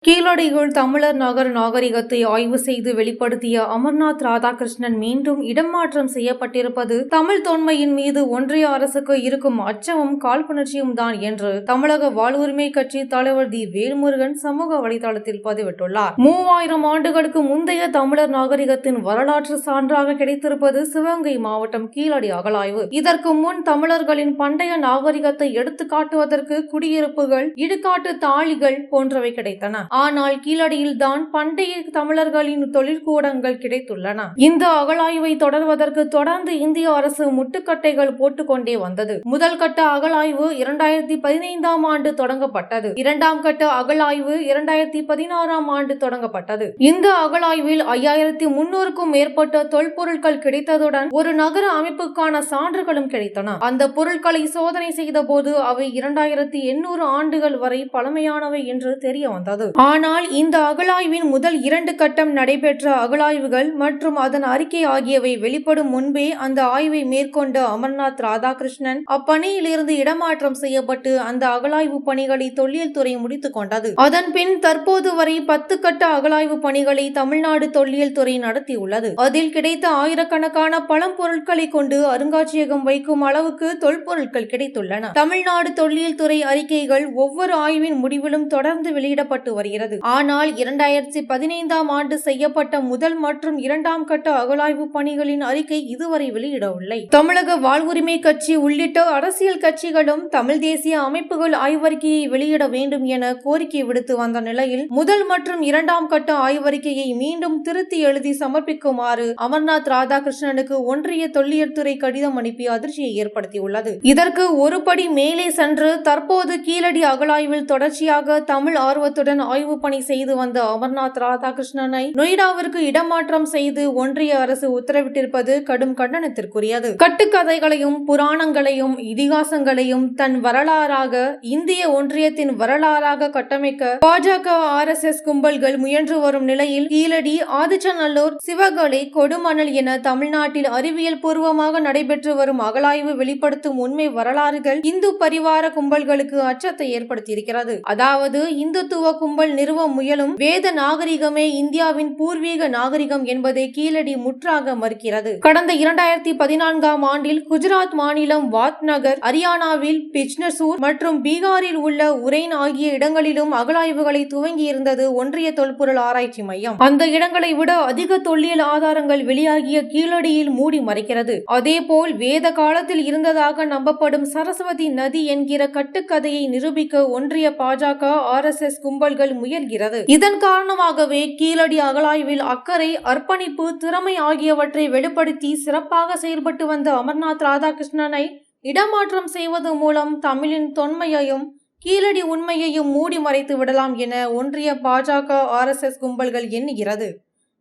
கீழடியில் தமிழர் நகர் நாகரிகத்தை ஆய்வு செய்து வெளிப்படுத்திய அமர்நாத் ராதாகிருஷ்ணன் மீண்டும் இடமாற்றம் செய்யப்பட்டிருப்பது தமிழ் தொன்மையின் மீது ஒன்றிய அரசுக்கு இருக்கும் அச்சமும் காழ்ப்புணர்ச்சியும் தான் என்று தமிழக வாழ்வுரிமை கட்சி தலைவர் தி வேல்முருகன் சமூக வலைதளத்தில் பதிவிட்டுள்ளார். 3000 ஆண்டுகளுக்கு முந்தைய தமிழர் நாகரிகத்தின் வரலாற்று சான்றாக கிடைத்திருப்பது சிவகங்கை மாவட்டம் கீழடி அகழாய்வு. இதற்கு முன் தமிழர்களின் பண்டைய நாகரிகத்தை எடுத்துக்காட்டுவதற்கு குடியிருப்புகள், இடுகாட்டு தாழிகள் போன்றவை கிடைத்தன. ஆனால் கீழடியில் தான் பண்டைய தமிழர்களின் தொழிற்கூடங்கள் கிடைத்துள்ளன. இந்த அகழாய்வை தொடர்வதற்கு தொடர்ந்து இந்திய அரசு முட்டுக்கட்டைகள் போட்டுக்கொண்டே வந்தது. முதல் கட்ட அகழாய்வு 2015ஆம் ஆண்டு தொடங்கப்பட்டது. இரண்டாம் கட்ட அகழாய்வு 2016ஆம் ஆண்டு தொடங்கப்பட்டது. இந்த அகழாய்வில் 5300க்கும் மேற்பட்ட தொல்பொருட்கள் கிடைத்ததுடன் ஒரு நகர அமைப்புக்கான சான்றுகளும் கிடைத்தன. அந்த பொருட்களை சோதனை செய்த போது அவை 2800 ஆண்டுகள் வரை பழமையானவை என்று தெரிய வந்தது. ஆனால் இந்த அகழாய்வின் முதல் 2 கட்டம் நடைபெற்ற அகழாய்வுகள் மற்றும் அதன் அறிக்கை ஆகியவை வெளிப்படும் முன்பே அந்த ஆய்வை மேற்கொண்ட அமர்நாத் ராதாகிருஷ்ணன் அப்பணியிலிருந்து இடமாற்றம் செய்யப்பட்டு அந்த அகழாய்வு பணிகளை தொல்லியல் துறை முடித்துக் கொண்டது. அதன் பின் தற்போது வரை 10 கட்ட அகழாய்வு பணிகளை தமிழ்நாடு தொல்லியல் துறை நடத்தியுள்ளது. அதில் கிடைத்த ஆயிரக்கணக்கான பழம்பொருட்களை கொண்டு அருங்காட்சியகம் வைக்கும் அளவுக்கு தொல்பொருட்கள் கிடைத்துள்ளன. தமிழ்நாடு தொல்லியல் துறை அறிக்கைகள் ஒவ்வொரு ஆய்வின் முடிவிலும் தொடர்ந்து வெளியிடப்பட்டு வருகிறது. ஆனால் 2015ஆம் ஆண்டு செய்யப்பட்ட முதல் மற்றும் 2ஆம் கட்ட அகழாய்வு பணிகளின் அறிக்கை இதுவரை வெளியிடவில்லை. தமிழக வாழ்வுரிமை கட்சி உள்ளிட்ட அரசியல் கட்சிகளும் தமிழ் தேசிய அமைப்புகள் ஆய்வறிக்கையை வெளியிட வேண்டும் என கோரிக்கை விடுத்து வந்த நிலையில் முதல் மற்றும் 2ஆம் கட்ட ஆய்வறிக்கையை மீண்டும் திருத்தி எழுதி சமர்ப்பிக்குமாறு அமர்நாத் ராதாகிருஷ்ணனுக்கு ஒன்றிய தொல்லியல் துறை கடிதம் அனுப்பி அதிர்ச்சியை ஏற்படுத்தியுள்ளது. இதற்கு ஒரு படி மேலே சென்று தற்போது கீழடி அகழாய்வில் தொடர்ச்சியாக தமிழ் ஆர்வத்துடன் ஆய்வு பணி செய்து வந்த அமர்நாத் ராதாகிருஷ்ணனை நொய்டாவிற்கு இடமாற்றம் செய்து ஒன்றிய அரசு உத்தரவிட்டிருப்பது கடும் கண்டனத்திற்குரியது. கட்டுக்கதைகளையும் புராணங்களையும் இதிகாசங்களையும் தன் வரலாறாக இந்திய ஒன்றியத்தின் வரலாறாக கட்டமைக்க பாஜக RSS கும்பல்கள் முயன்று வரும் நிலையில் கீழடி, ஆதிச்சநல்லூர், சிவகலை, கொடுமணல் என தமிழ்நாட்டில் அறிவியல் பூர்வமாக நடைபெற்று வரும் அகழாய்வு வெளிப்படுத்தும் உண்மை வரலாறுகள் இந்து பரிவார கும்பல்களுக்கு அச்சத்தை ஏற்படுத்தியிருக்கிறது. அதாவது இந்துத்துவ கும்பல் நிறுவ முயலும் வேத நாகரிகமே இந்தியாவின் பூர்வீக நாகரிகம் என்பதை கீழடி முற்றாக மறுக்கிறது. கடந்த 2014ஆம் ஆண்டில் குஜராத் மாநிலம் வாத்நகர், ஹரியானாவில் பிஜ்னசூர் மற்றும் பீகாரில் உள்ள உரைன் ஆகிய இடங்களிலும் அகழாய்வுகளை துவங்கியிருந்தது ஒன்றிய தொல்பொருள் ஆராய்ச்சி மையம். அந்த இடங்களை விட அதிக தொல்லியல் ஆதாரங்கள் வெளியாகிய கீழடியில் மூடி மறைக்கிறது. அதேபோல் வேத காலத்தில் இருந்ததாக நம்பப்படும் சரஸ்வதி நதி என்கிற கட்டுக்கதையை நிரூபிக்க ஒன்றிய பாஜக RSS கும்பல்கள் முயல்கிறது. இதன் காரணமாகவே கீழடி அகழாய்வில் அக்கறை, அர்ப்பணிப்பு, திறமை ஆகியவற்றை வெளிப்படுத்தி சிறப்பாக செயல்பட்டு வந்த அமர்நாத் ராதாகிருஷ்ணனை இடமாற்றம் செய்வது மூலம் தமிழின் தொன்மையையும் கீழடி உண்மையையும் மூடி மறைத்து விடலாம் என ஒன்றிய பாஜக RSS கும்பல்கள் எண்ணுகிறது.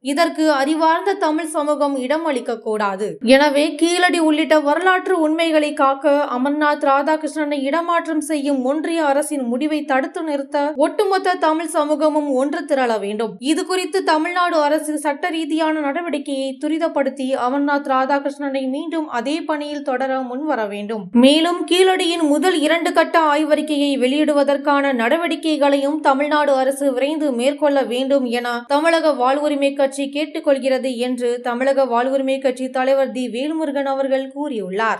இதற்கு அறிவார்ந்த தமிழ் சமூகம் இடம் அளிக்க கூடாது. எனவே கீழடி உள்ளிட்ட வரலாற்று உண்மைகளை காக்க அமர்நாத் ராதாகிருஷ்ணனை இடமாற்றம் செய்யும் ஒன்றிய அரசின் முடிவை தடுத்து நிறுத்த ஒட்டுமொத்த தமிழ் சமூகமும் ஒன்று திரள வேண்டும். இது குறித்து தமிழ்நாடு அரசு சட்ட ரீதியான நடவடிக்கையை துரிதப்படுத்தி அமர்நாத் ராதாகிருஷ்ணனை மீண்டும் அதே பணியில் தொடர முன்வர வேண்டும். மேலும் கீழடியின் முதல் 2 கட்ட ஆய்வறிக்கையை வெளியிடுவதற்கான நடவடிக்கைகளையும் தமிழ்நாடு அரசு விரைந்து மேற்கொள்ள வேண்டும் என தமிழக வாழ்வுரிமை கட்சி கேட்டுக்கொள்கிறது என்று தமிழக வாழ்வுரிமை கட்சி தலைவர் தி வேல்முருகன் அவர்கள் கூறியுள்ளார்.